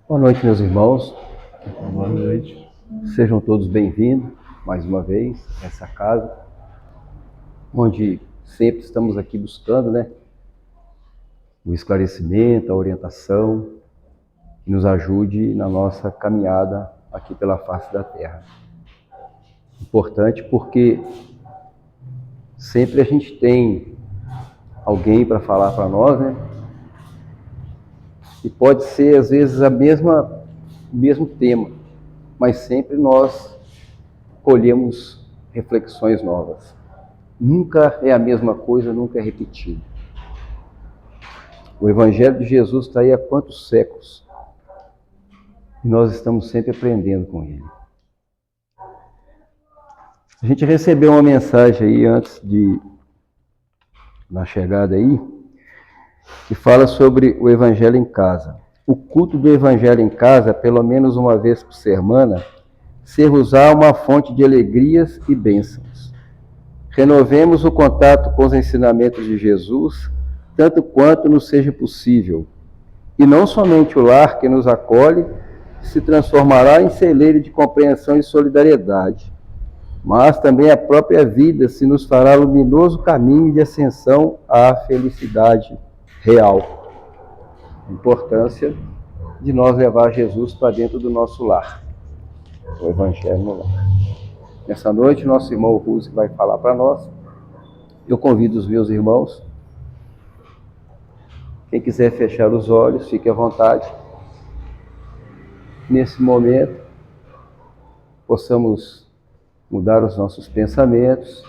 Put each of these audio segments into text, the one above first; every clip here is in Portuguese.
Boa noite, meus irmãos. Boa noite. Sejam todos bem-vindos, mais uma vez, a essa casa, onde sempre estamos aqui buscando, o esclarecimento, a orientação, que nos ajude na nossa caminhada aqui pela face da Terra. Importante porque sempre a gente tem alguém para falar para nós, E pode ser, às vezes, o mesmo tema, mas sempre nós colhemos reflexões novas. Nunca é a mesma coisa, nunca é repetido. O Evangelho de Jesus está aí há quantos séculos? E nós estamos sempre aprendendo com ele. A gente recebeu uma mensagem aí na chegada aí, que fala sobre o Evangelho em casa. O culto do Evangelho em casa, pelo menos uma vez por semana, ser usar uma fonte de alegrias e bênçãos. Renovemos o contato com os ensinamentos de Jesus, tanto quanto nos seja possível. E não somente o lar que nos acolhe se transformará em celeiro de compreensão e solidariedade, mas também a própria vida se nos fará luminoso caminho de ascensão à felicidade real. A importância de nós levar Jesus para dentro do nosso lar, o Evangelho no lar. Nessa noite, nosso irmão Ruse vai falar para nós. Eu convido os meus irmãos. Quem quiser fechar os olhos, fique à vontade. Nesse momento, possamos mudar os nossos pensamentos.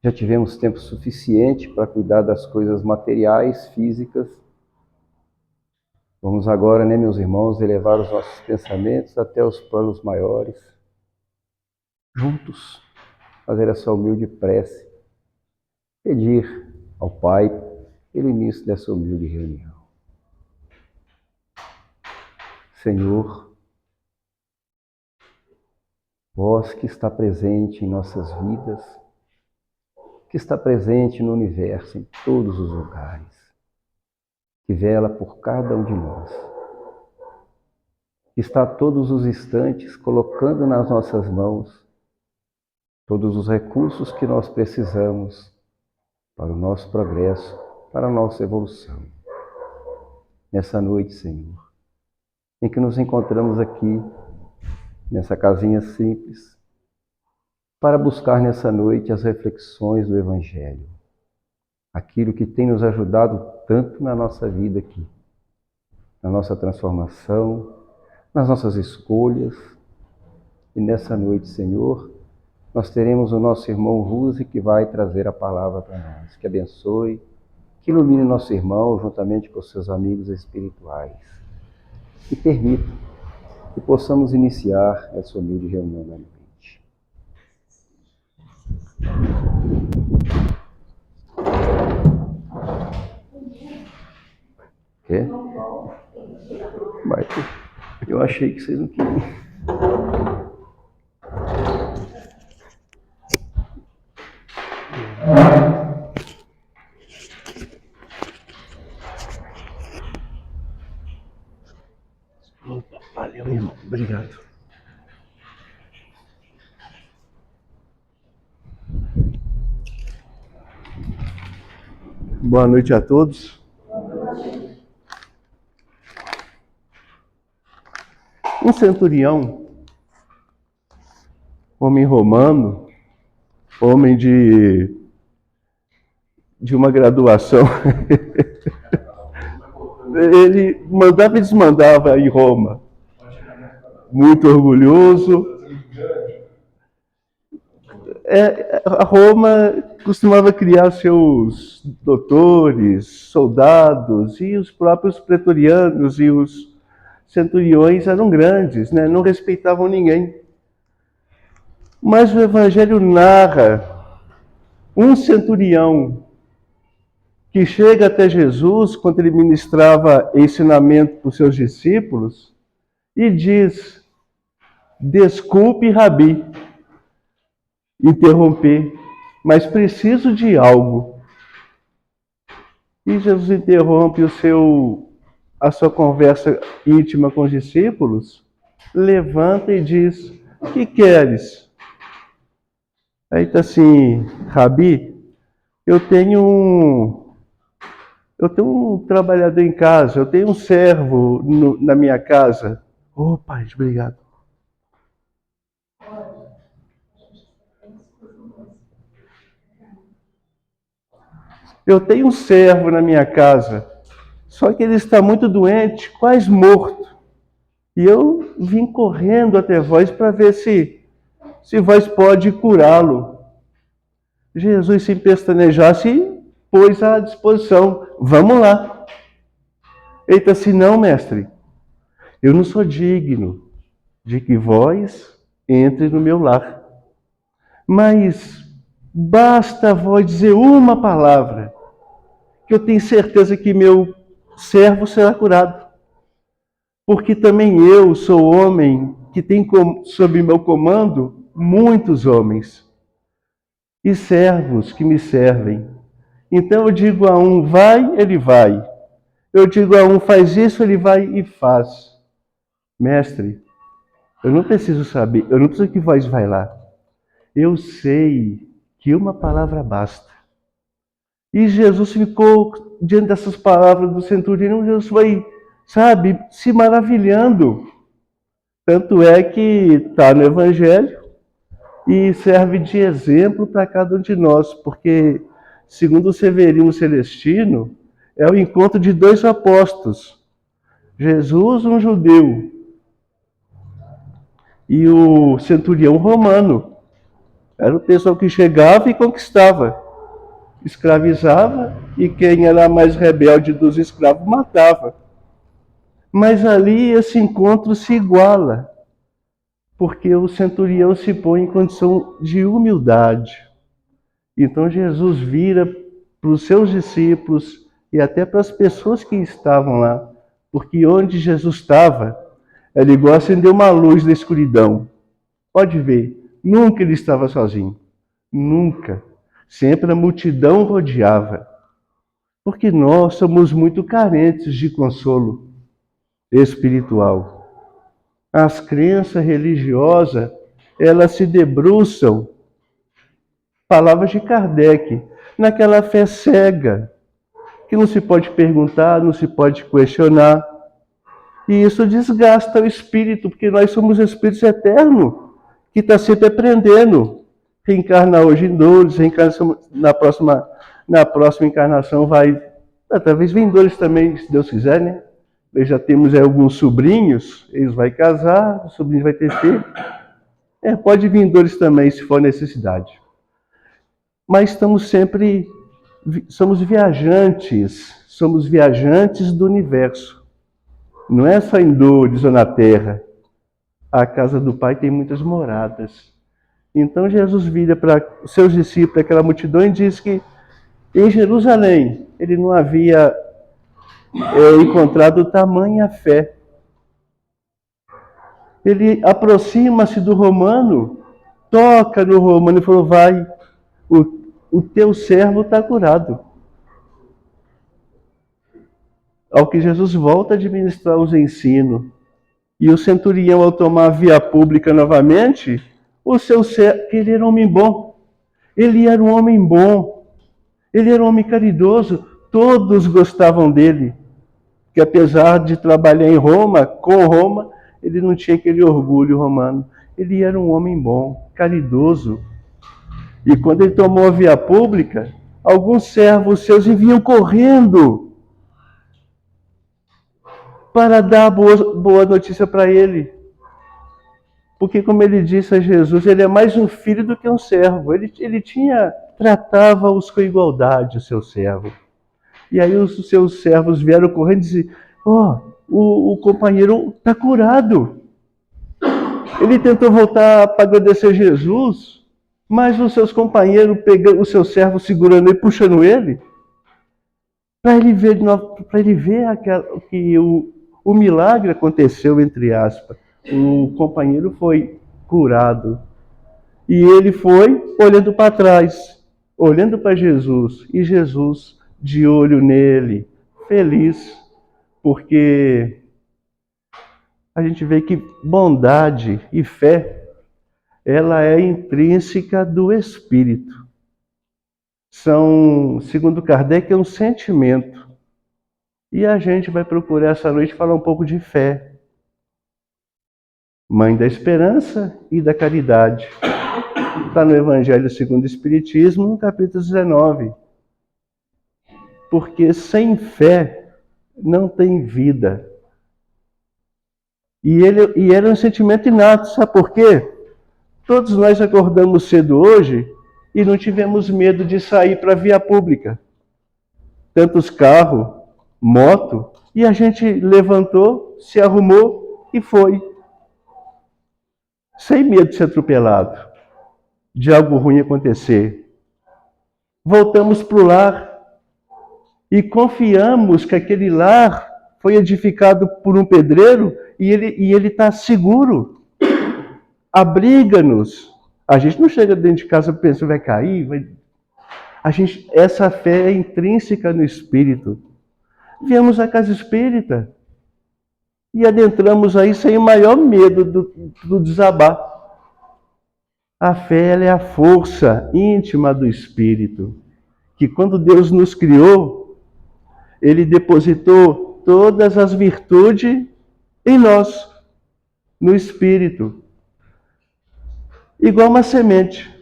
Já tivemos tempo suficiente para cuidar das coisas materiais, físicas. Vamos agora, meus irmãos, elevar os nossos pensamentos até os planos maiores. Juntos, fazer essa humilde prece. Pedir ao Pai pelo início dessa humilde reunião. Senhor, vós que está presente em nossas vidas, que está presente no universo, em todos os lugares, que vela por cada um de nós, que está a todos os instantes colocando nas nossas mãos todos os recursos que nós precisamos para o nosso progresso, para a nossa evolução. Nessa noite, Senhor, em que nos encontramos aqui, nessa casinha simples, para buscar nessa noite as reflexões do Evangelho, aquilo que tem nos ajudado tanto na nossa vida aqui, na nossa transformação, nas nossas escolhas. E nessa noite, Senhor, nós teremos o nosso irmão Ruse que vai trazer a palavra para nós, que abençoe, que ilumine nosso irmão juntamente com seus amigos espirituais e permita que possamos iniciar essa humilde reunião na mente. Quer? Mas eu achei que vocês não queriam. Valeu, irmão. Obrigado. Boa noite a todos. Um centurião, homem romano, homem de uma graduação, ele mandava e desmandava em Roma. Muito orgulhoso. A Roma costumava criar seus doutores, soldados, e os próprios pretorianos e os centuriões eram grandes, não respeitavam ninguém. Mas o Evangelho narra um centurião que chega até Jesus quando ele ministrava ensinamento para os seus discípulos e diz: desculpe, Rabi, interromper, mas preciso de algo. E Jesus interrompe o seu a sua conversa íntima com os discípulos, levanta e diz: o que queres? Aí está assim: Rabi, eu tenho um trabalhador em casa, eu tenho um servo na minha casa. Oh, pai, obrigado. Eu tenho um servo na minha casa, só que ele está muito doente, quase morto. E eu vim correndo até vós para ver se vós pode curá-lo. Jesus, sem pestanejar, se pôs à disposição. Vamos lá. Ele disse assim: não, mestre, eu não sou digno de que vós entre no meu lar. Mas basta vós dizer uma palavra, que eu tenho certeza que meu servo será curado. Porque também eu sou homem que tem sob meu comando muitos homens e servos que me servem. Então eu digo a um: vai, ele vai. Eu digo a um: faz isso, ele vai e faz. Mestre, eu não preciso saber, eu não preciso que vós vai lá. Eu sei que uma palavra basta. E Jesus ficou diante dessas palavras do centurião. Jesus foi, sabe, se maravilhando. Tanto é que está no Evangelho e serve de exemplo para cada um de nós, porque, segundo o Severino Celestino, é o encontro de dois apóstolos. Jesus, um judeu, e o centurião romano. Era o pessoal que chegava e conquistava, escravizava, e quem era mais rebelde dos escravos matava. Mas ali esse encontro se iguala, porque o centurião se põe em condição de humildade. Então Jesus vira para os seus discípulos e até para as pessoas que estavam lá, porque onde Jesus estava, era igual acender uma luz na escuridão. Pode ver, nunca ele estava sozinho. Nunca. Sempre a multidão rodeava. Porque nós somos muito carentes de consolo espiritual. As crenças religiosas, elas se debruçam, palavras de Kardec, naquela fé cega, que não se pode perguntar, não se pode questionar. E isso desgasta o espírito, porque nós somos espíritos eternos, que está sempre aprendendo. Reencarna hoje em dores, reencarna na próxima encarnação vai, talvez vem dores também, se Deus quiser, né? Nós já temos alguns sobrinhos, eles vão casar, o sobrinho vai ter filho. Pode vir dores também, se for necessidade. Mas somos viajantes do universo. Não é só em dores ou na terra. A casa do Pai tem muitas moradas. Então Jesus vira para os seus discípulos, aquela multidão, e diz que em Jerusalém ele não havia encontrado tamanha fé. Ele aproxima-se do romano, toca no romano e falou: vai, o teu servo está curado. Ao que Jesus volta a administrar os ensinos. E o centurião, ao tomar a via pública novamente, ele era um homem bom. Ele era um homem bom. Ele era um homem caridoso. Todos gostavam dele. Que apesar de trabalhar em Roma, com Roma, ele não tinha aquele orgulho romano. Ele era um homem bom, caridoso. E quando ele tomou a via pública, alguns servos seus vinham correndo para dar boa notícia para ele. Porque, como ele disse a Jesus, ele é mais um filho do que um servo. Ele tratava-os com igualdade, o seu servo. E aí os seus servos vieram correndo e disseram: o companheiro está curado. Ele tentou voltar para agradecer a Jesus, mas os seus companheiros pegando, o seu servo segurando e puxando ele, para ele ver que o milagre aconteceu, entre aspas. O companheiro foi curado. E ele foi olhando para trás, olhando para Jesus. E Jesus de olho nele, feliz, porque a gente vê que bondade e fé, ela é intrínseca do espírito. São, segundo Kardec, é um sentimento. E a gente vai procurar essa noite falar um pouco de fé. Mãe da esperança e da caridade. Está no Evangelho segundo o Espiritismo, no capítulo 19. Porque sem fé não tem vida. E era um sentimento inato, sabe por quê? Todos nós acordamos cedo hoje e não tivemos medo de sair para a via pública. Tantos carros, moto, e a gente levantou, se arrumou e foi. Sem medo de ser atropelado, de algo ruim acontecer. Voltamos para o lar e confiamos que aquele lar foi edificado por um pedreiro e ele está seguro. Abriga-nos. A gente não chega dentro de casa pensando vai cair. Essa fé é intrínseca no espírito. Viemos à casa espírita e adentramos aí sem o maior medo do desabar. A fé ela é a força íntima do espírito, que quando Deus nos criou, Ele depositou todas as virtudes em nós, no espírito. Igual uma semente.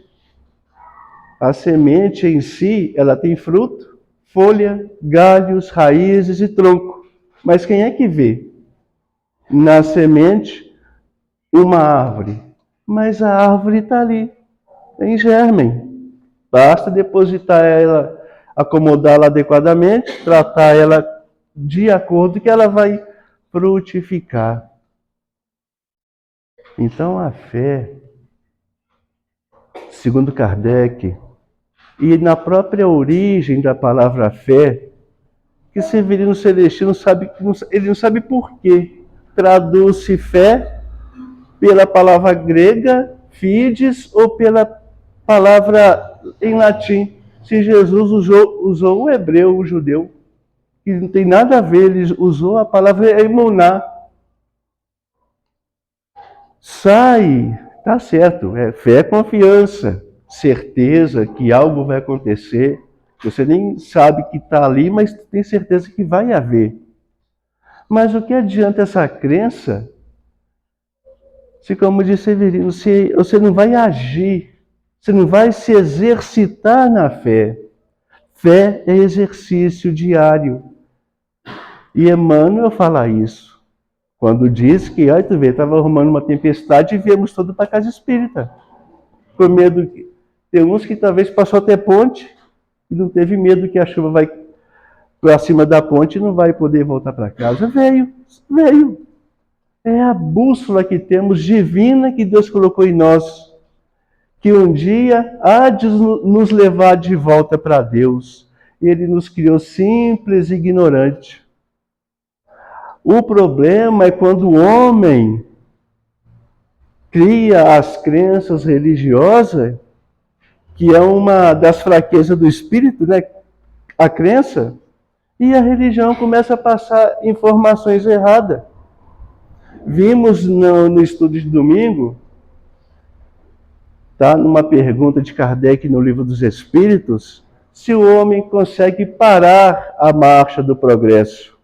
A semente em si, ela tem fruto, folha, galhos, raízes e tronco. Mas quem é que vê na semente uma árvore? Mas a árvore está ali, em germen. Basta depositar ela, acomodá-la adequadamente, tratar ela de acordo que ela vai frutificar. Então a fé, segundo Kardec, e na própria origem da palavra fé, que Severino Celestino ele não sabe por quê. Traduz-se fé pela palavra grega, fides, ou pela palavra em latim. Se Jesus usou o hebreu, o judeu, que não tem nada a ver, ele usou a palavra emuná. Sai, tá certo, fé é confiança, certeza que algo vai acontecer. Você nem sabe que está ali, mas tem certeza que vai haver. Mas o que adianta essa crença se, como disse Severino, você não vai agir, você não vai se exercitar na fé? Fé é exercício diário. E Emmanuel fala isso. Quando diz que, tu vê, estava arrumando uma tempestade e viemos todos para a casa espírita. Com medo que... Tem uns que talvez passou até ponte e não teve medo que a chuva vai para cima da ponte e não vai poder voltar para casa. Veio. É a bússola que temos divina que Deus colocou em nós, que um dia há de nos levar de volta para Deus. Ele nos criou simples e ignorante. O problema é quando o homem cria as crenças religiosas, que é uma das fraquezas do espírito, né? A crença, e a religião começa a passar informações erradas. Vimos no estudo de domingo, tá? Numa pergunta de Kardec no Livro dos Espíritos, se o homem consegue parar a marcha do progresso.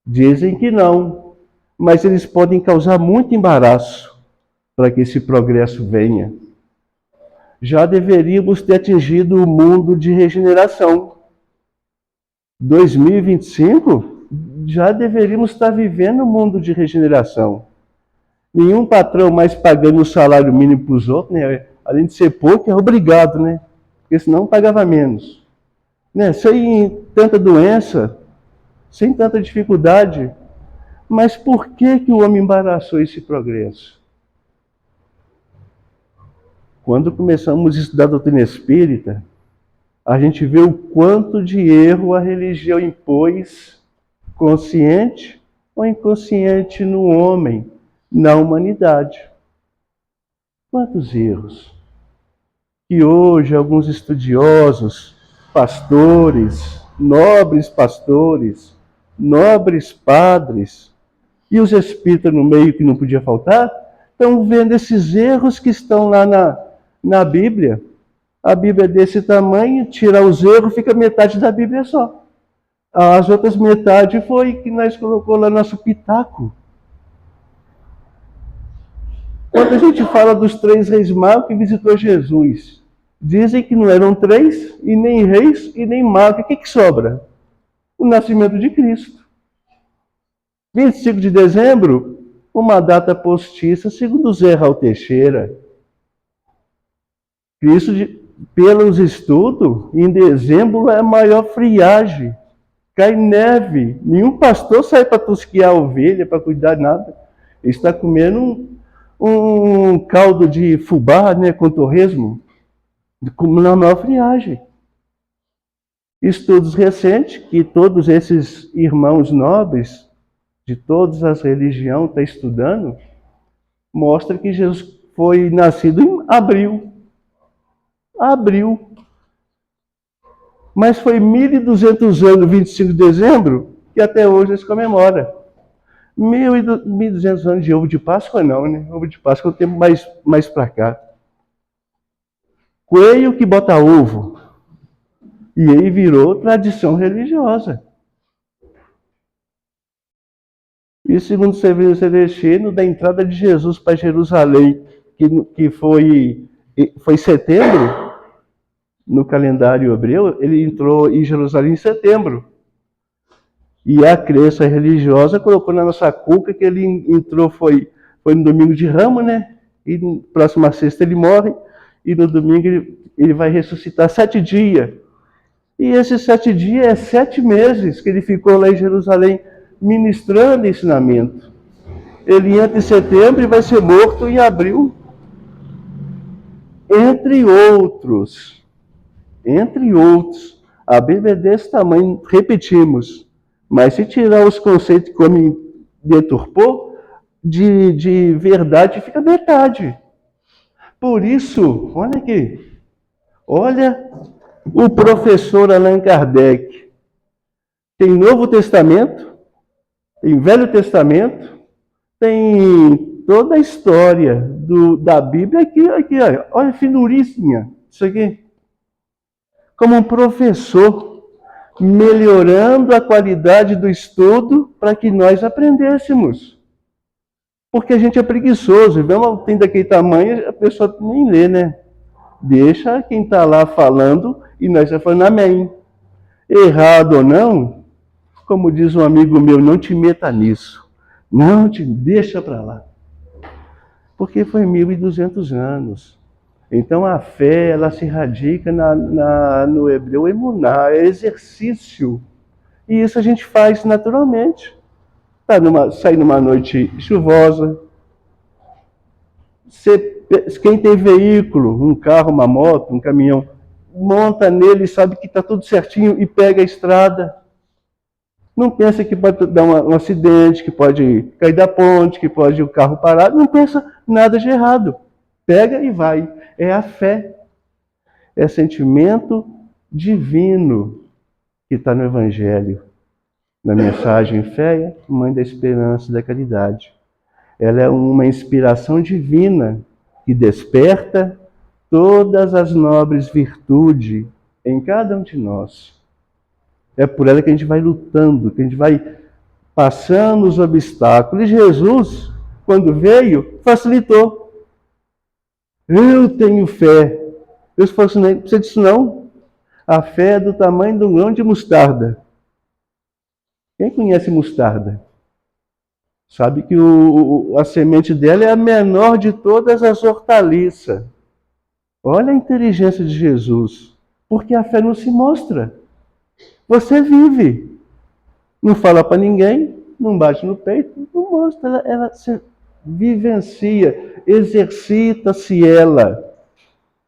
Dizem que não, mas eles podem causar muito embaraço para que esse progresso venha. Já deveríamos ter atingido o mundo de regeneração. 2025, já deveríamos estar vivendo o mundo de regeneração. Nenhum patrão mais pagando o salário mínimo para os outros, né? Além de ser pouco, é obrigado, né? Porque senão pagava menos. Né? Sem tanta doença, sem tanta dificuldade. Mas por que o homem embaraçou esse progresso? Quando começamos a estudar a doutrina espírita, a gente vê o quanto de erro a religião impôs, consciente ou inconsciente, no homem, na humanidade. Quantos erros que hoje alguns estudiosos, pastores, nobres pastores, nobres padres e os espíritas no meio que não podia faltar, estão vendo esses erros que estão lá na Bíblia. A Bíblia é desse tamanho, tirar os erros, fica metade da Bíblia só. As outras metade foi que nós colocou lá nosso pitaco. Quando a gente fala dos 3 reis magos que visitou Jesus, dizem que não eram 3, e nem reis, e nem magos. O que sobra? O nascimento de Cristo. 25 de dezembro, uma data postiça, segundo Zé Raul Teixeira. Cristo, pelos estudos, em dezembro é a maior friagem. Cai neve. Nenhum pastor sai para tosquiar a ovelha, para cuidar de nada. Ele está comendo um caldo de fubá, né, com torresmo, na maior friagem. Estudos recentes, que todos esses irmãos nobres, de todas as religiões, estão estudando, mostra que Jesus foi nascido em abril. Abril. Mas foi 1.200 anos, 25 de dezembro, que até hoje eles comemoram. 1.200 anos de ovo de Páscoa não, né? Ovo de Páscoa é um tempo mais para cá. Coelho que bota ovo. E aí virou tradição religiosa. E segundo Severino Celestino, da entrada de Jesus para Jerusalém, que foi setembro, no calendário hebreu, ele entrou em Jerusalém em setembro. E a crença religiosa colocou na nossa cuca que ele entrou, foi no domingo de Ramos, né? E na próxima sexta ele morre, e no domingo ele vai ressuscitar 7 dias. E esses 7 dias é 7 meses que ele ficou lá em Jerusalém ministrando ensinamento. Ele entra em setembro e vai ser morto em abril. Entre outros. A Bíblia é desse tamanho, repetimos. Mas se tirar os conceitos que me deturpou, de verdade fica metade. Por isso, olha aqui. Olha o professor Allan Kardec. Tem Novo Testamento, tem Velho Testamento, tem toda a história da Bíblia aqui, olha a finuríssima, isso aqui. Como um professor, melhorando a qualidade do estudo para que nós aprendêssemos. Porque a gente é preguiçoso, tem daquele tamanho, a pessoa nem lê, né? Deixa quem está lá falando e nós estamos falando amém. Errado ou não, como diz um amigo meu, não te meta nisso. Não te deixa para lá. Porque foi 1.200 anos. Então a fé, ela se radica no hebreu emuná, é exercício. E isso a gente faz naturalmente. Sai numa noite chuvosa. Quem tem veículo, um carro, uma moto, um caminhão, monta nele, sabe que está tudo certinho e pega a estrada. Não pensa que pode dar um acidente, que pode cair da ponte, que pode o carro parar. Não pensa nada de errado. Pega e vai. É a fé. É sentimento divino que está no Evangelho. Na mensagem Fé, Mãe da Esperança e da Caridade. Ela é uma inspiração divina que desperta todas as nobres virtudes em cada um de nós. É por ela que a gente vai lutando, que a gente vai passando os obstáculos. E Jesus, quando veio, facilitou. Eu tenho fé. Eu falei assim, não precisa disso não. A fé é do tamanho de um grão de mostarda. Quem conhece mostarda? Sabe que a semente dela é a menor de todas as hortaliças. Olha a inteligência de Jesus. Porque a fé não se mostra. Você vive. Não fala para ninguém, não bate no peito, não mostra. Ela se vivencia, exercita-se ela.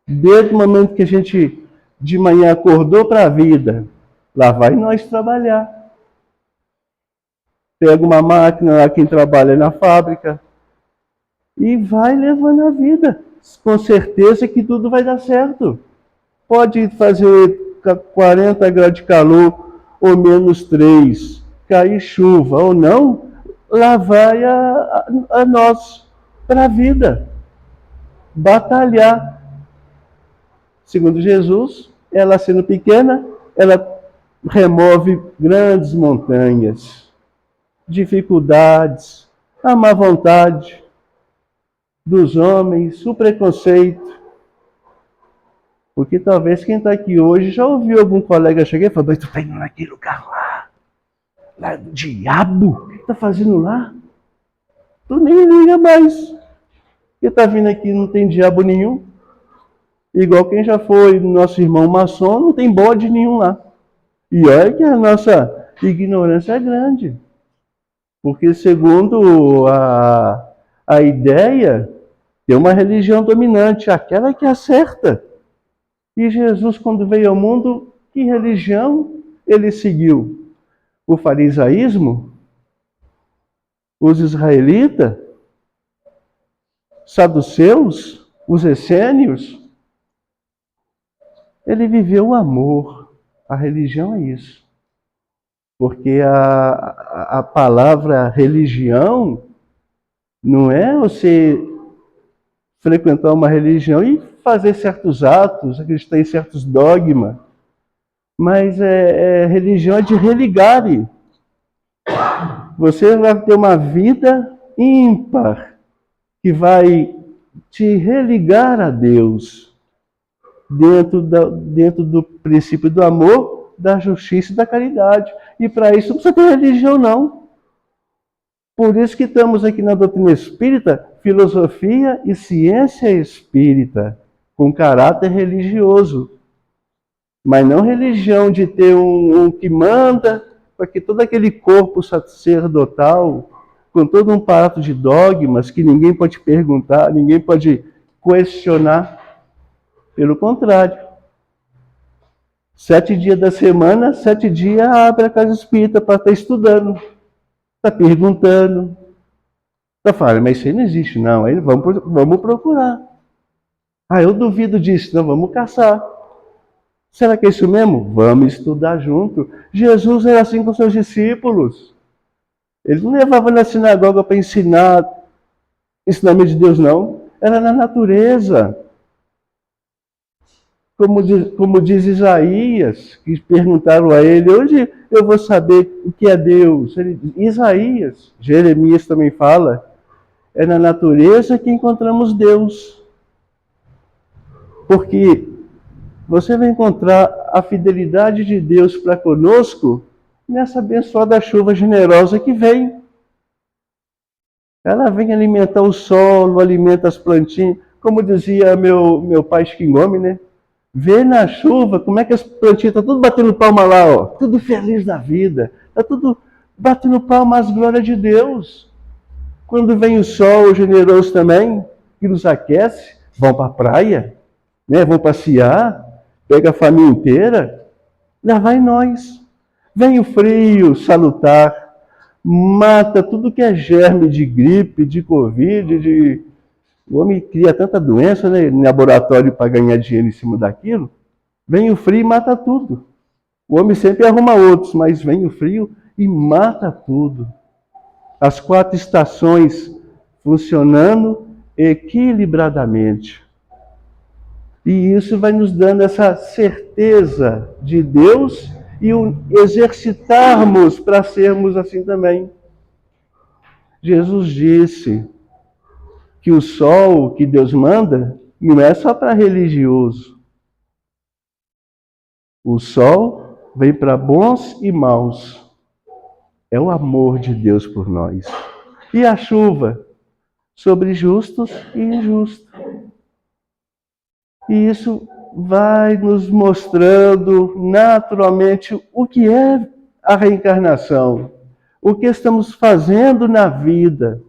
Desde o momento que a gente de manhã acordou para a vida, lá vai nós trabalhar. Pega uma máquina lá, quem trabalha na fábrica, e vai levando a vida. Com certeza que tudo vai dar certo. Pode fazer 40 graus de calor ou -3. cair chuva ou não, lá vai a nós para a vida. Batalhar. Segundo Jesus, ela sendo pequena, ela remove grandes montanhas, dificuldades, a má vontade dos homens, o preconceito. Porque talvez quem está aqui hoje já ouviu algum colega chegar e falar: mas tu está indo naquele lugar lá do diabo? O que tu está fazendo lá? Tu nem liga mais. Quem está vindo aqui não tem diabo nenhum. Igual quem já foi nosso irmão maçom, não tem bode nenhum lá. E olha que a nossa ignorância é grande. Porque segundo a ideia, tem uma religião dominante, aquela que acerta. E Jesus, quando veio ao mundo, que religião ele seguiu? O farisaísmo? Os israelitas? Saduceus? Os essênios? Ele viveu o amor. A religião é isso. Porque a palavra religião não é você frequentar uma religião e fazer certos atos, acreditar em certos dogmas, mas religião é de religare. Você vai ter uma vida ímpar que vai te religar a Deus dentro do princípio do amor, da justiça e da caridade. E para isso não precisa ter religião, não. Por isso que estamos aqui na doutrina espírita, filosofia e ciência espírita, com caráter religioso. Mas não religião de ter um que manda, para que todo aquele corpo sacerdotal, com todo um aparato de dogmas que ninguém pode perguntar, ninguém pode questionar. Pelo contrário. 7 dias da semana, 7 dias abre a casa espírita para estar estudando, está perguntando, está falando, mas isso aí não existe, não. Aí vamos procurar. Ah, eu duvido disso, não, vamos caçar. Será que é isso mesmo? Vamos estudar junto. Jesus era assim com seus discípulos. Ele não levava na sinagoga para ensinar ensinamento de Deus, não. Era na natureza. Como diz Isaías, que perguntaram a ele: onde eu vou saber o que é Deus? Isaías, Jeremias também fala, é na natureza que encontramos Deus. Porque você vai encontrar a fidelidade de Deus para conosco nessa abençoada chuva generosa que vem. Ela vem alimentar o solo, alimenta as plantinhas. Como dizia meu pai Chiquingome, né? Vê na chuva como é que as plantinhas estão tudo batendo palma lá, ó. Tudo feliz da vida. Está tudo batendo palma às glórias de Deus. Quando vem o sol generoso também, que nos aquece, vão para a praia, né? Vão passear, pega a família inteira, lá vai nós. Vem o frio salutar, mata tudo que é germe de gripe, de covid, O homem cria tanta doença, né, no laboratório para ganhar dinheiro em cima daquilo. Vem o frio e mata tudo. O homem sempre arruma outros, mas vem o frio e mata tudo. As 4 estações funcionando equilibradamente. E isso vai nos dando essa certeza de Deus e o exercitarmos para sermos assim também. Jesus disse que o sol que Deus manda não é só para religioso. O sol vem para bons e maus. É o amor de Deus por nós. E a chuva? Sobre justos e injustos. E isso vai nos mostrando naturalmente o que é a reencarnação. O que estamos fazendo na vida.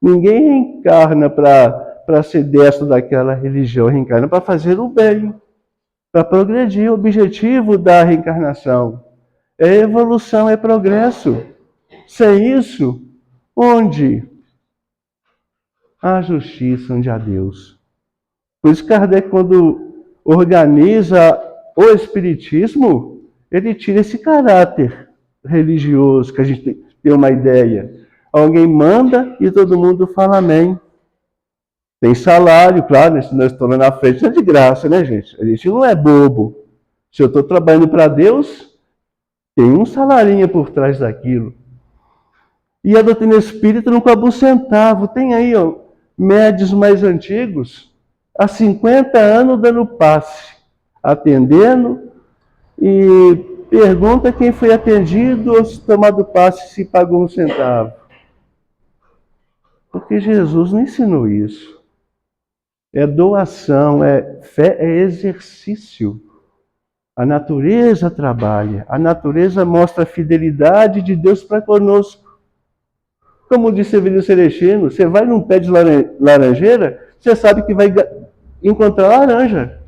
Ninguém reencarna para ser desta daquela religião, reencarna para fazer o bem, para progredir. O objetivo da reencarnação é evolução, é progresso. Sem isso, onde há justiça, onde há Deus. Por isso Kardec, quando organiza o Espiritismo, ele tira esse caráter religioso, que a gente tem uma ideia. Alguém manda e todo mundo fala amém. Tem salário, claro, né? Se nós estamos na frente, é de graça, né, gente? A gente não é bobo. Se eu estou trabalhando para Deus, tem um salarinho por trás daquilo. E a doutrina espírita não cobra um centavo. Tem aí, ó, médios mais antigos, há 50 anos dando passe, atendendo, e pergunta quem foi atendido ou se tomado passe se pagou um centavo. Porque Jesus não ensinou isso. É doação, é fé, é exercício. A natureza trabalha, a natureza mostra a fidelidade de Deus para conosco. Como disse Severino Celestino, você vai num pé de laranjeira, você sabe que vai encontrar laranja.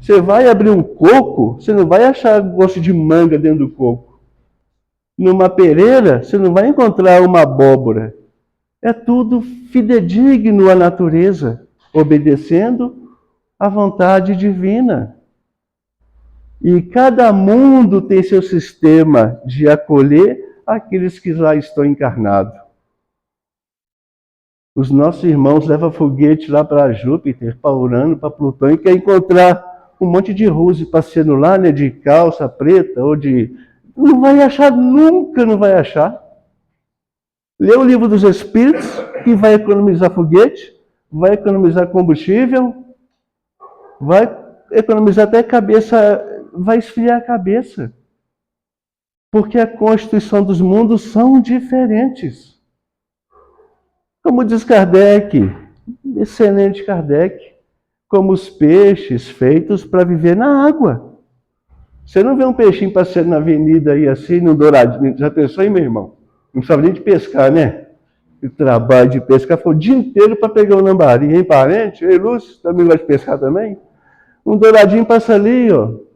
Você vai abrir um coco, você não vai achar gosto de manga dentro do coco. Numa pereira, você não vai encontrar uma abóbora. É tudo fidedigno à natureza, obedecendo à vontade divina. E cada mundo tem seu sistema de acolher aqueles que lá estão encarnados. Os nossos irmãos levam foguete lá para Júpiter, para Urano, para Plutão, e quer encontrar um monte de russo passeando lá, né, de calça preta, ou de... Não vai achar, nunca não vai achar. Lê o livro dos Espíritos, que vai economizar foguete, vai economizar combustível, vai economizar até cabeça, vai esfriar a cabeça. Porque a constituição dos mundos são diferentes. Como diz Kardec, excelente Kardec, como os peixes feitos para viver na água. Você não vê um peixinho passeando na avenida aí assim, no douradinho. Já pensou aí, meu irmão? Não precisava nem de pescar, né? O trabalho de pescar foi o dia inteiro para pegar um lambari, hein, parente? Ei, Lúcio, também gosta de pescar também? Um douradinho passa ali, ó.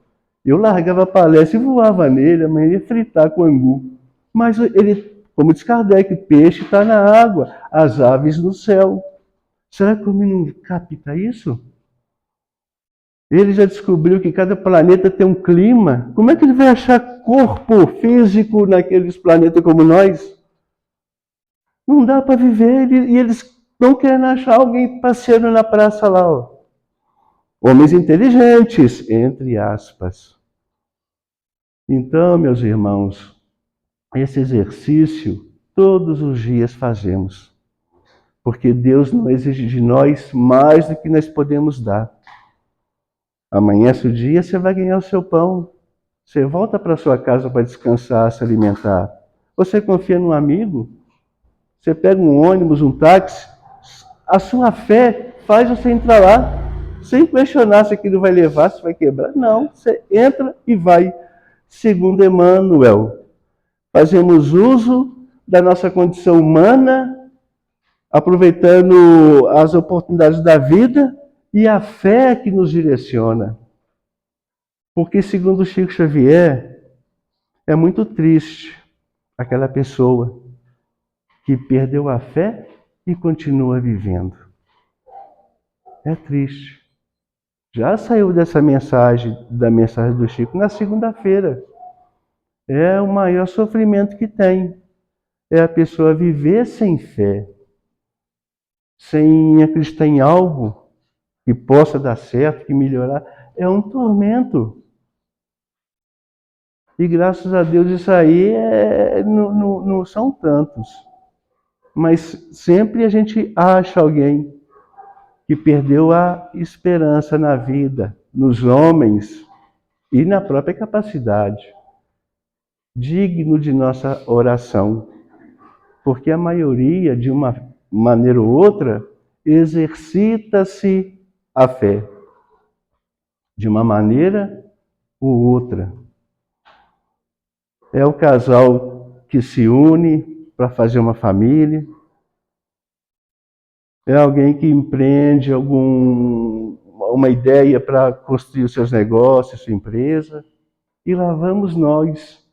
Eu largava a palestra e voava nele, amanhã ia fritar com angu. Mas ele, como diz Kardec, peixe está na água, as aves no céu. Será que o homem não capta isso? Ele já descobriu que cada planeta tem um clima. Como é que ele vai achar corpo físico naqueles planetas como nós? Não dá para viver. E eles não querem achar alguém passeando na praça lá, ó. Homens inteligentes, entre aspas. Então, meus irmãos, esse exercício todos os dias fazemos. Porque Deus não exige de nós mais do que nós podemos dar. Amanhece o dia, você vai ganhar o seu pão. Você volta para sua casa para descansar, se alimentar. Você confia num amigo? Você pega um ônibus, um táxi. A sua fé faz você entrar lá, sem questionar se aquilo vai levar, se vai quebrar. Não, você entra e vai. Segundo Emmanuel, fazemos uso da nossa condição humana, aproveitando as oportunidades da vida, e a fé que nos direciona. Porque, segundo Chico Xavier, é muito triste aquela pessoa que perdeu a fé e continua vivendo. É triste. Já saiu dessa mensagem, da mensagem do Chico, na segunda-feira. É o maior sofrimento que tem. É a pessoa viver sem fé, sem acreditar em algo que possa dar certo, que melhorar, é um tormento. E graças a Deus isso aí não são tantos. Mas sempre a gente acha alguém que perdeu a esperança na vida, nos homens e na própria capacidade. Digno de nossa oração. Porque a maioria, de uma maneira ou outra, exercita-se a fé, de uma maneira ou outra. É o casal que se une para fazer uma família. É alguém que empreende uma ideia para construir os seus negócios, sua empresa. E lá vamos nós.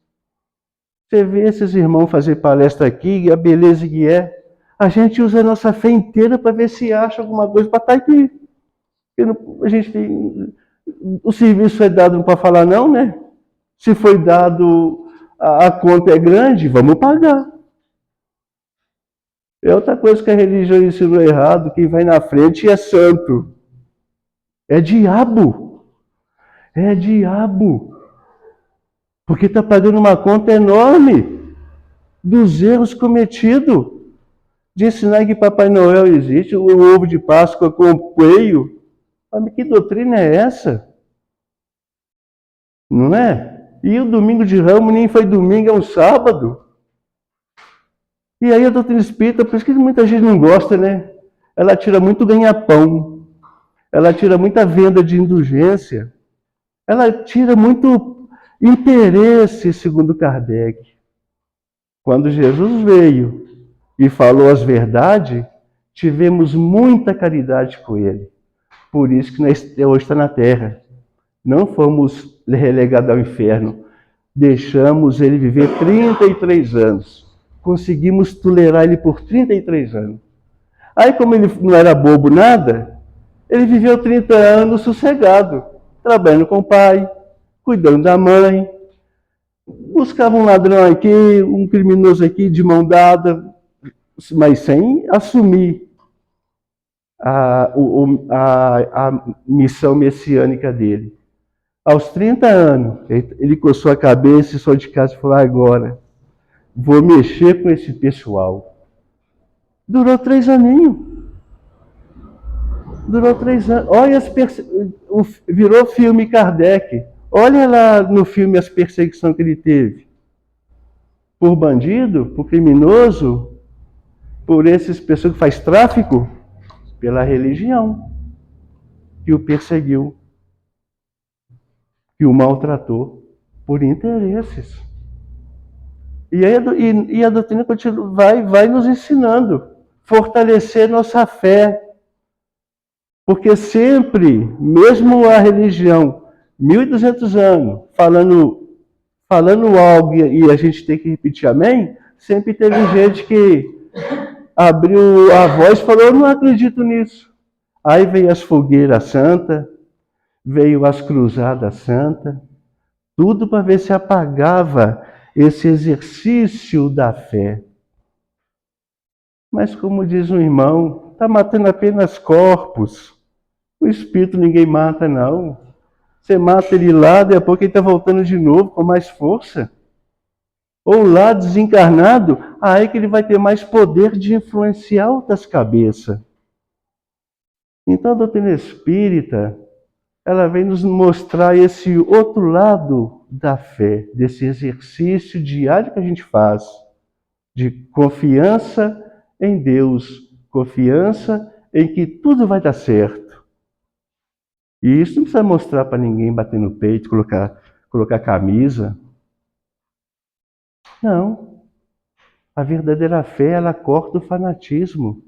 Você vê esses irmãos fazer palestra aqui, e a beleza que é. A gente usa a nossa fé inteira para ver se acha alguma coisa para estar aqui. A gente tem... O serviço foi dado para falar não, né? Se foi dado a conta é grande, vamos pagar. É outra coisa que a religião ensinou errado, quem vai na frente é santo. É diabo. É diabo. Porque está pagando uma conta enorme dos erros cometidos. De ensinar que Papai Noel existe, o ovo de Páscoa com coelho. Mas que doutrina é essa? Não é? E o domingo de Ramos nem foi domingo, é um sábado. E aí a doutrina espírita, por isso que muita gente não gosta, né? Ela tira muito ganha-pão. Ela tira muita venda de indulgência. Ela tira muito interesse, segundo Kardec. Quando Jesus veio e falou as verdades, tivemos muita caridade com ele. Por isso que nós hoje está na terra. Não fomos relegados ao inferno. Deixamos ele viver 33 anos. Conseguimos tolerar ele por 33 anos. Aí, como ele não era bobo nada, ele viveu 30 anos sossegado, trabalhando com o pai, cuidando da mãe. Buscava um ladrão aqui, um criminoso aqui, de mão dada, mas sem assumir a missão messiânica dele. Aos 30 anos, ele coçou a cabeça e saiu de casa e falou: agora, vou mexer com esse pessoal. Durou 3 aninhos. Durou 3 anos. Olha, virou filme Kardec. Olha lá no filme as perseguições que ele teve. Por bandido, por criminoso, por essas pessoas que fazem tráfico, pela religião que o perseguiu, que o maltratou, por interesses. E a doutrina continua, vai nos ensinando, fortalecer nossa fé. Porque sempre, mesmo a religião, 1.200 anos, falando algo e a gente tem que repetir amém, sempre teve gente que abriu a voz e falou: eu não acredito nisso. Aí veio as fogueiras santas, veio as cruzadas santas, tudo para ver se apagava esse exercício da fé. Mas como diz um irmão, está matando apenas corpos. O espírito ninguém mata, não. Você mata ele lá, depois ele está voltando de novo com mais força. Ou lá, desencarnado, aí que ele vai ter mais poder de influenciar outras cabeças. Então a doutrina espírita, ela vem nos mostrar esse outro lado da fé, desse exercício diário que a gente faz, de confiança em Deus, confiança em que tudo vai dar certo. E isso não precisa mostrar para ninguém, bater no peito, colocar camisa. Não. A verdadeira fé, ela corta o fanatismo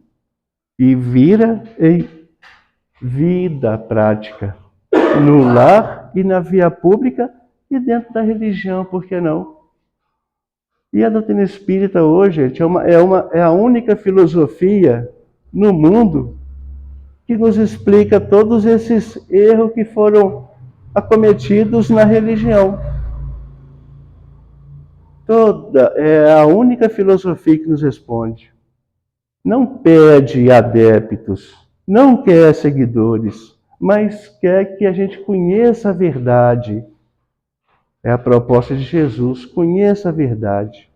e vira em vida prática. No lar e na via pública e dentro da religião, por que não? E a doutrina espírita hoje, gente, é a única filosofia no mundo que nos explica todos esses erros que foram acometidos na religião. É a única filosofia que nos responde. Não pede adeptos, não quer seguidores, mas quer que a gente conheça a verdade. É a proposta de Jesus, conheça a verdade.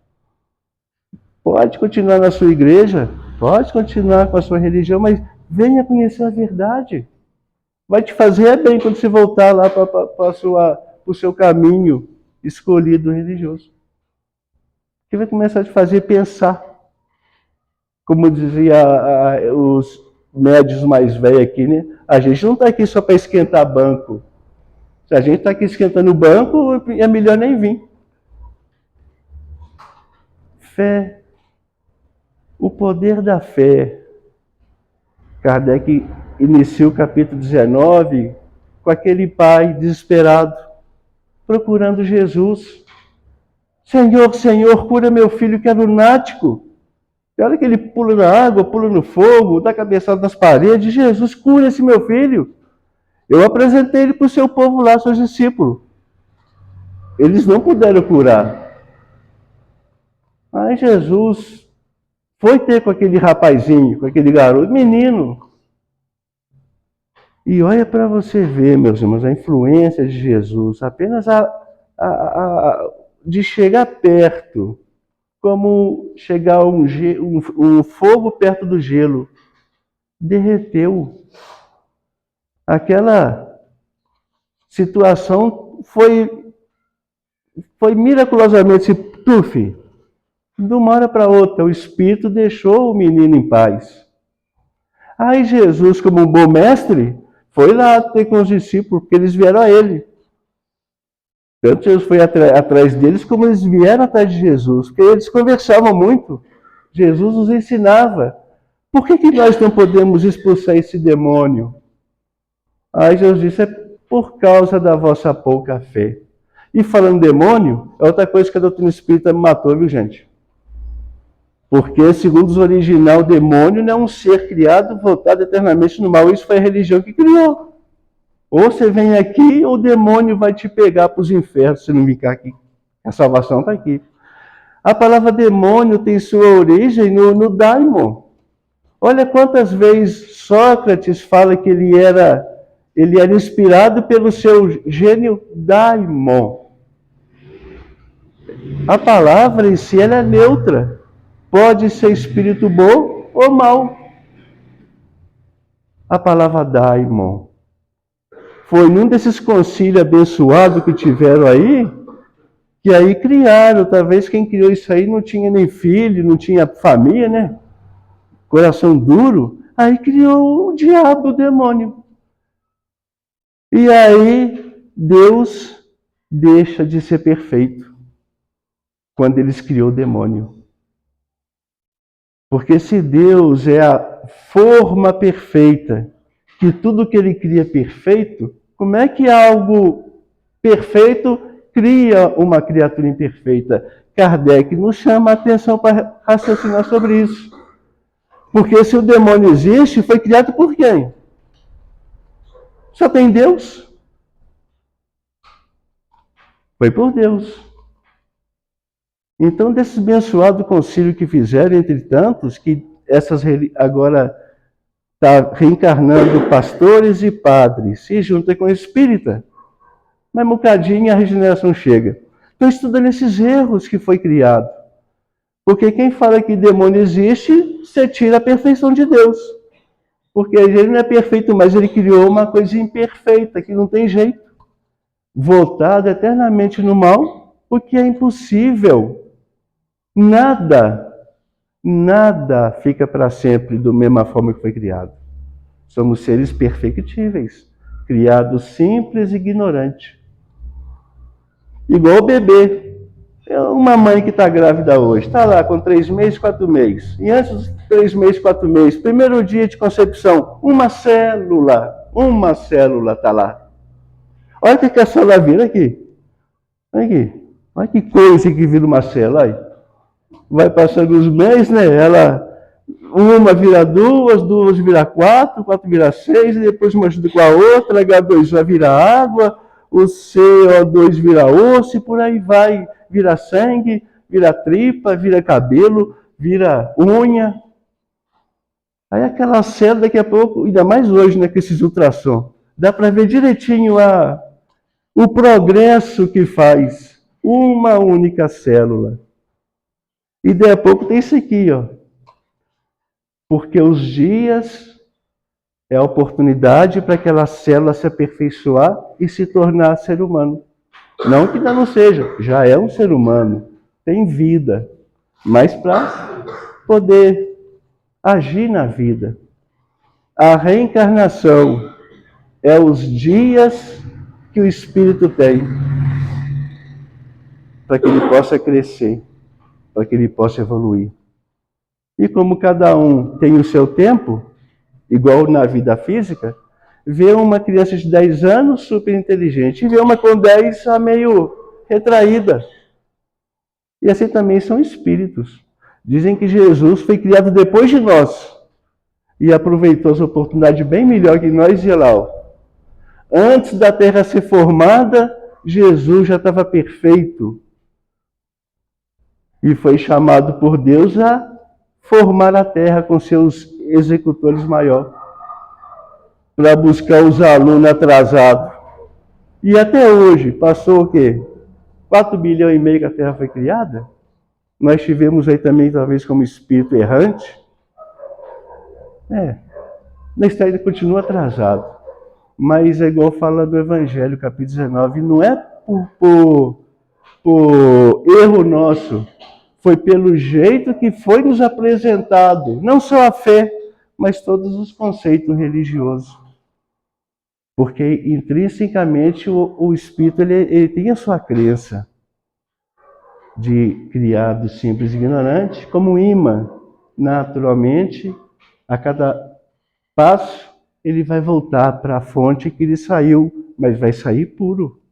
Pode continuar na sua igreja, pode continuar com a sua religião, mas venha conhecer a verdade. Vai te fazer bem quando você voltar lá para o seu caminho escolhido religioso. Que vai começar a te fazer pensar. Como dizia os médios mais velhos aqui, né? A gente não está aqui só para esquentar banco. Se a gente está aqui esquentando o banco, é melhor nem vir. Fé. O poder da fé. Kardec inicia o capítulo 19 com aquele pai desesperado, procurando Jesus. Senhor, Senhor, cura meu filho que é lunático. E olha que ele pula na água, pula no fogo, dá cabeçada nas paredes. Jesus, cura esse meu filho. Eu apresentei ele para o seu povo lá, seus discípulos. Eles não puderam curar. Aí Jesus foi ter com aquele rapazinho, com aquele garoto, menino. E olha para você ver, meus irmãos, a influência de Jesus, apenas de chegar perto, como chegar um fogo perto do gelo, derreteu. Aquela situação foi miraculosamente, tuf, de uma hora para outra, o Espírito deixou o menino em paz. Aí Jesus, como um bom mestre, foi lá ter com os discípulos, porque eles vieram a ele. Tanto Jesus foi atrás deles, como eles vieram atrás de Jesus, porque eles conversavam muito. Jesus os ensinava. Por que nós não podemos expulsar esse demônio? Aí Jesus disse, é por causa da vossa pouca fé. E falando demônio, é outra coisa que a doutrina espírita me matou, viu, gente? Porque, segundo os original, o demônio não é um ser criado voltado eternamente no mal. Isso foi a religião que criou. Ou você vem aqui, ou o demônio vai te pegar para os infernos se não ficar aqui. A salvação está aqui. A palavra demônio tem sua origem no daimon. Olha quantas vezes Sócrates fala que ele era inspirado pelo seu gênio daimon. A palavra em si ela é neutra. Pode ser espírito bom ou mau. A palavra daimon. Foi num desses concílios abençoados que tiveram aí, que aí criaram. Talvez quem criou isso aí não tinha nem filho, não tinha família, né? Coração duro. Aí criou o diabo, o demônio. E aí Deus deixa de ser perfeito quando eles criou o demônio. Porque se Deus é a forma perfeita, que tudo que ele cria é perfeito, como é que algo perfeito cria uma criatura imperfeita? Kardec nos chama a atenção para raciocinar sobre isso. Porque se o demônio existe, foi criado por quem? Só tem Deus. Foi por Deus. Então, desse abençoado concílio que fizeram, entre tantos, que agora está reencarnando pastores e padres, se junta com espírita, mas um bocadinho a regeneração chega. Então, estudando esses erros que foi criado. Porque quem fala que demônio existe, você tira a perfeição de Deus. Porque ele não é perfeito, mas ele criou uma coisa imperfeita, que não tem jeito. Voltado eternamente no mal, porque é impossível. Nada fica para sempre da mesma forma que foi criado. Somos seres perfectíveis, criados simples e ignorantes. Igual o bebê. É uma mãe que está grávida hoje, está lá com 3 meses, 4 meses. E antes dos 3 meses, 4 meses, primeiro dia de concepção, uma célula está lá. Olha o que a célula vira aqui. Olha aqui. Olha que coisa que vira uma célula. Olha. Vai passando os meses, né? Uma vira 2, 2 vira 4, 4 vira 6, e depois uma ajuda com a outra, H2O vira água, o CO2 vira osso, e por aí vai. Vira sangue, vira tripa, vira cabelo, vira unha. Aí aquela célula, daqui a pouco, ainda mais hoje, né, com esses ultrassom, dá para ver direitinho o progresso que faz uma única célula. E daí a pouco tem isso aqui, ó. Porque os dias é a oportunidade para aquela célula se aperfeiçoar e se tornar ser humano. Não que ainda não seja, já é um ser humano, tem vida, mas para poder agir na vida. A reencarnação é os dias que o espírito tem para que ele possa crescer, para que ele possa evoluir. E como cada um tem o seu tempo, igual na vida física, vê uma criança de 10 anos super inteligente e vê uma com 10 meio retraída. E assim também são espíritos. Dizem que Jesus foi criado depois de nós e aproveitou essa oportunidade bem melhor que nós e lá. Antes da Terra ser formada, Jesus já estava perfeito. e foi chamado por Deus a formar a terra com seus executores maiores, para buscar os alunos atrasados. E até hoje, passou o quê? 4 bilhões e meio que a terra foi criada? Nós tivemos aí também, talvez, como espírito errante. Na história continua atrasado. Mas é igual fala do Evangelho, capítulo 19, não é por erro nosso, foi pelo jeito que foi nos apresentado, não só a fé, mas todos os conceitos religiosos. Porque intrinsecamente o espírito ele tem a sua crença de criado simples e ignorante, como imã. Naturalmente, a cada passo, ele vai voltar para a fonte que ele saiu, mas vai sair puro.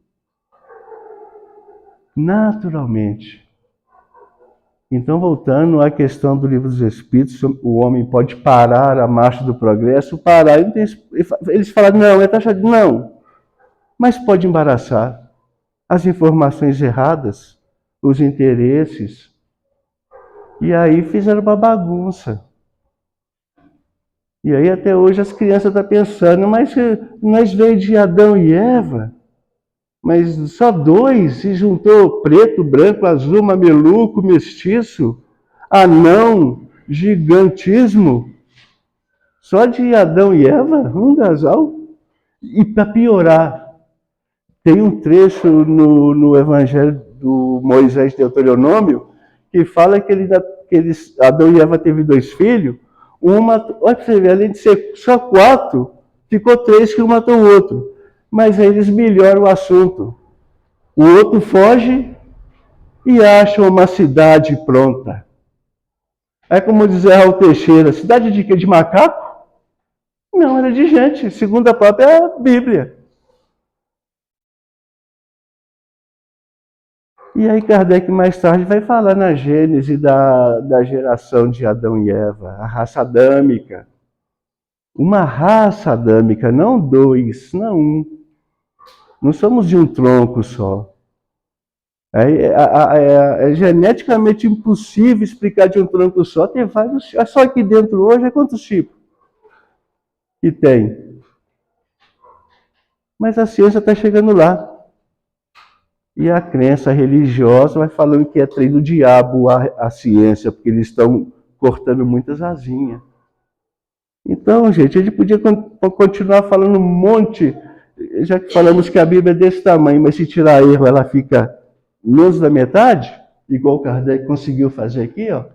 Naturalmente. Então, voltando à questão do Livro dos Espíritos, o homem pode parar a marcha do progresso, parar. Eles falaram, não, é taxado, não. Mas pode embaraçar. As informações erradas, os interesses. E aí fizeram uma bagunça. E aí até hoje as crianças estão pensando, mas nós veio de Adão e Eva, mas só 2, se juntou preto, branco, azul, mameluco, mestiço, anão, gigantismo. Só de Adão e Eva, um casal. E para piorar, tem um trecho no Evangelho do Moisés de Deuteronômio que fala que Adão e Eva teve 2 filhos. Olha para você ver, além de ser só 4, ficou 3 que um matou o outro. Mas aí eles melhoram o assunto. O outro foge e acha uma cidade pronta. É como dizer Raul Teixeira, cidade de quê? De macaco? Não, era de gente, segundo a própria Bíblia. E aí Kardec mais tarde vai falar na Gênese da geração de Adão e Eva, a raça adâmica. Uma raça adâmica, não 2, não 1. Não somos de um tronco só. É geneticamente impossível explicar de um tronco só. Tem vários. Só aqui dentro hoje é quantos tipos que tem? Mas a ciência está chegando lá. E a crença religiosa vai falando que é trem do diabo a ciência, porque eles estão cortando muitas asinhas. Então, gente, a gente podia continuar falando um monte, já que falamos que a Bíblia é desse tamanho, mas se tirar erro ela fica menos da metade, igual Kardec conseguiu fazer aqui, ó.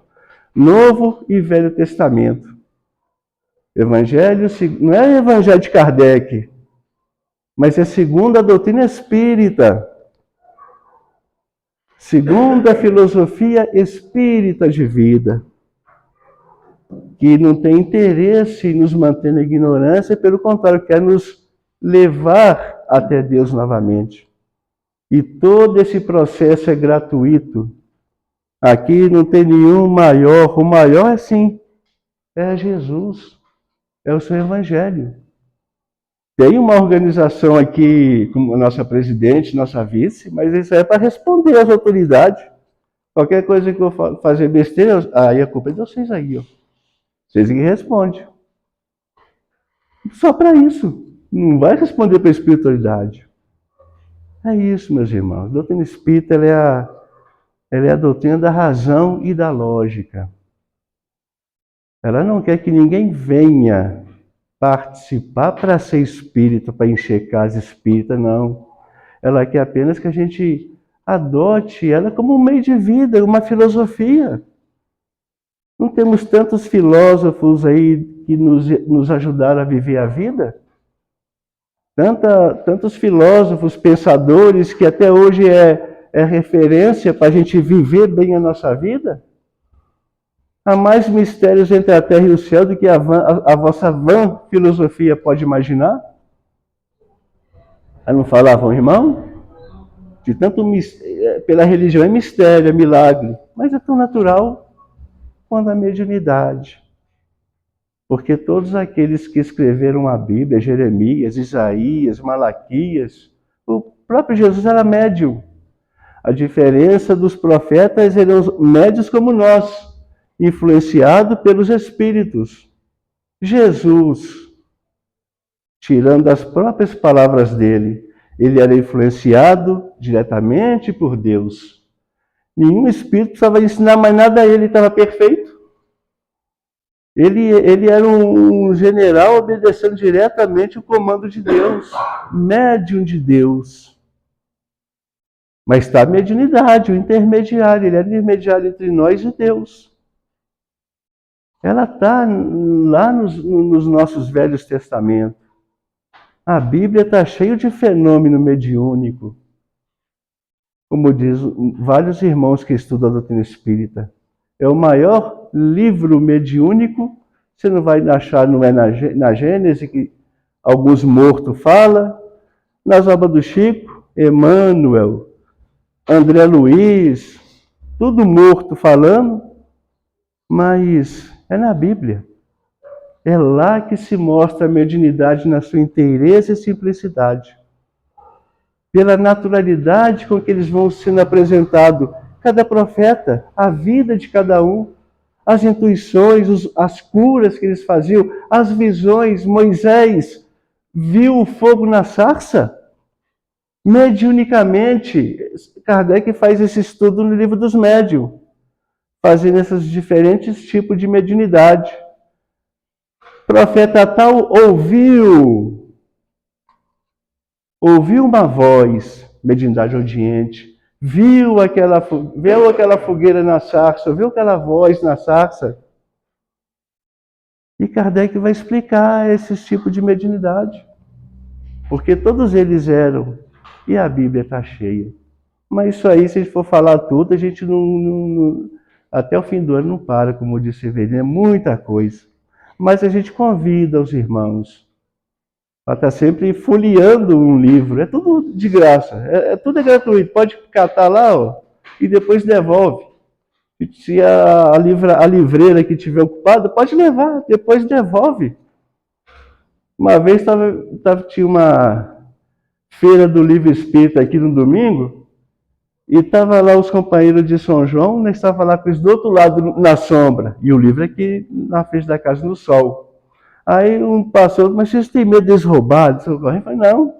Novo e Velho Testamento. Evangelho, não é Evangelho de Kardec, mas é segundo a doutrina espírita. Segundo a filosofia espírita de vida, que não tem interesse em nos manter na ignorância, pelo contrário, quer nos levar até Deus novamente. E todo esse processo é gratuito. Aqui não tem nenhum maior. O maior é sim, é Jesus, é o seu Evangelho. Tem uma organização aqui, como a nossa presidente, nossa vice, mas isso é para responder às autoridades. Qualquer coisa que eu fazer besteira, aí a culpa é de vocês aí, ó. Vocês que respondem. Só para isso. Não vai responder para a espiritualidade. É isso, meus irmãos. A doutrina espírita ela é a doutrina da razão e da lógica. Ela não quer que ninguém venha participar para ser espírita, para encher casa espírita, não. Ela quer apenas que a gente adote ela como um meio de vida, uma filosofia. Não temos tantos filósofos aí que nos ajudaram a viver a vida? Tantos filósofos, pensadores, que até hoje é referência para a gente viver bem a nossa vida? Há mais mistérios entre a terra e o céu do que a vossa vã filosofia pode imaginar? Aí não falavam, irmão? De tanto pela religião é mistério, é milagre, mas é tão natural quanto a mediunidade. Porque todos aqueles que escreveram a Bíblia, Jeremias, Isaías, Malaquias, o próprio Jesus era médium. A diferença dos profetas eram médios como nós, influenciados pelos espíritos. Jesus, tirando as próprias palavras dele, ele era influenciado diretamente por Deus. Nenhum espírito precisava ensinar mais nada a ele, estava perfeito. Ele era um general obedecendo diretamente o comando de Deus, médium de Deus. Mas está a mediunidade, o intermediário, ele é intermediário entre nós e Deus. Ela está lá nos nossos Velhos Testamentos. A Bíblia está cheia de fenômeno mediúnico. Como diz vários irmãos que estudam a doutrina espírita. É o maior livro mediúnico. Você não vai achar, não é na Gênese, que alguns mortos falam. Nas obras do Chico, Emmanuel, André Luiz, tudo morto falando. Mas é na Bíblia. É lá que se mostra a mediunidade na sua inteireza e simplicidade. Pela naturalidade com que eles vão sendo apresentados, cada profeta, a vida de cada um, as intuições, as curas que eles faziam, as visões. Moisés viu o fogo na sarça? Mediunicamente, Kardec faz esse estudo no livro dos médiuns, fazendo esses diferentes tipos de mediunidade. Profeta tal ouviu uma voz, mediunidade audiente, viu aquela fogueira na sarça, ouviu aquela voz na sarça. E Kardec vai explicar esses tipos de mediunidade, porque todos eles eram, e a Bíblia está cheia. Mas isso aí, se a gente for falar tudo, a gente até o fim do ano não para, como disse Severino, é muita coisa. Mas a gente convida os irmãos a estar sempre folheando um livro. É tudo de graça, tudo é gratuito. Pode catar lá, ó, e depois devolve. Se a livreira que estiver ocupada, pode levar, depois devolve. Uma vez tinha uma feira do livro espírita aqui no domingo, e estava lá os companheiros de São João, né, estavam lá com eles do outro lado, na sombra, e o livro aqui na frente da casa, no sol. Aí um passou, mas vocês têm medo deles roubar? Eu falei, não.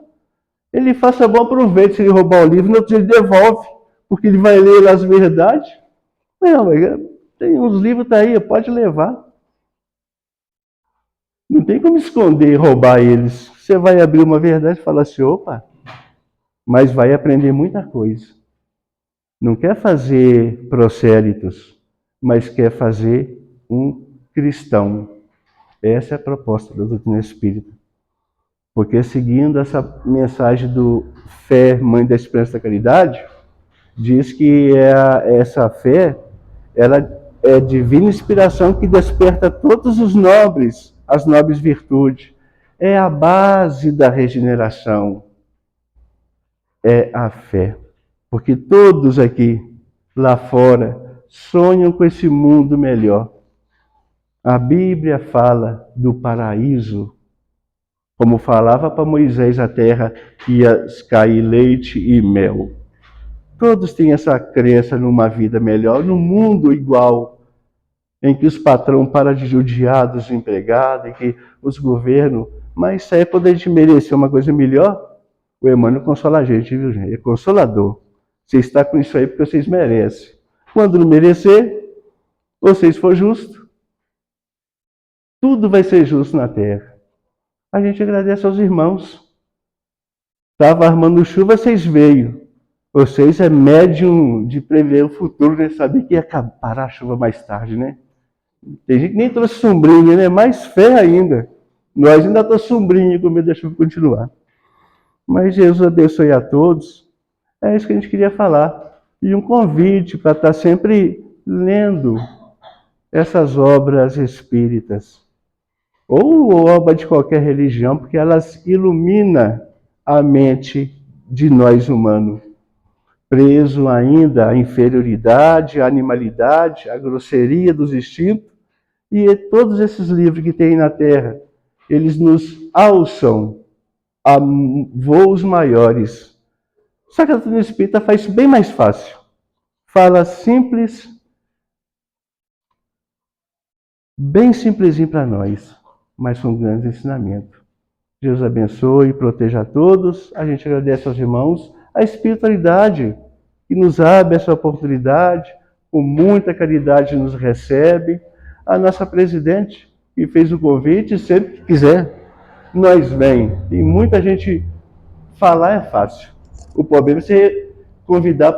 Ele faça bom proveito se ele roubar o livro, no outro dia ele devolve, porque ele vai ler as verdades. Não, tem uns livros aí, pode levar. Não tem como esconder e roubar eles. Você vai abrir uma verdade e falar assim, opa, mas vai aprender muita coisa. Não quer fazer prosélitos, mas quer fazer um cristão. Essa é a proposta da doutrina espírita. Porque seguindo essa mensagem do fé, mãe da esperança da caridade, diz que essa fé, ela é divina inspiração que desperta todos os nobres, as nobres virtudes. É a base da regeneração. É a fé. Porque todos aqui, lá fora, sonham com esse mundo melhor. A Bíblia fala do paraíso, como falava para Moisés, a terra ia cair leite e mel. Todos têm essa crença numa vida melhor, num mundo igual, em que os patrões param de judiar dos empregados, em que os governos... Mas isso aí, quando a gente merecer uma coisa melhor, o Emmanuel consola a gente, viu, gente? É consolador. Você está com isso aí porque vocês merecem. Quando não merecer, vocês for justo, tudo vai ser justo na terra. A gente agradece aos irmãos. Estava armando chuva, vocês veio. Vocês é médium de prever o futuro, né? Sabia que ia parar a chuva mais tarde, né? Tem gente que nem trouxe sombrinha, né? Mais fé ainda. Nós ainda estamos sombrinha com medo da chuva continuar. Mas Jesus abençoe a todos. É isso que a gente queria falar. E um convite para estar sempre lendo essas obras espíritas. Ou obra de qualquer religião, porque elas iluminam a mente de nós humanos. Preso ainda à inferioridade, à animalidade, à grosseria dos instintos. E todos esses livros que tem na Terra, eles nos alçam a voos maiores. Só que a doutrina espírita faz isso bem mais fácil. Fala simples, bem simplesinho para nós, mas com grandes ensinamentos. Deus abençoe e proteja a todos. A gente agradece aos irmãos a espiritualidade que nos abre essa oportunidade, com muita caridade nos recebe. A nossa presidente, que fez o convite, sempre que quiser, nós vem. Tem muita gente, falar é fácil. O problema é você convidar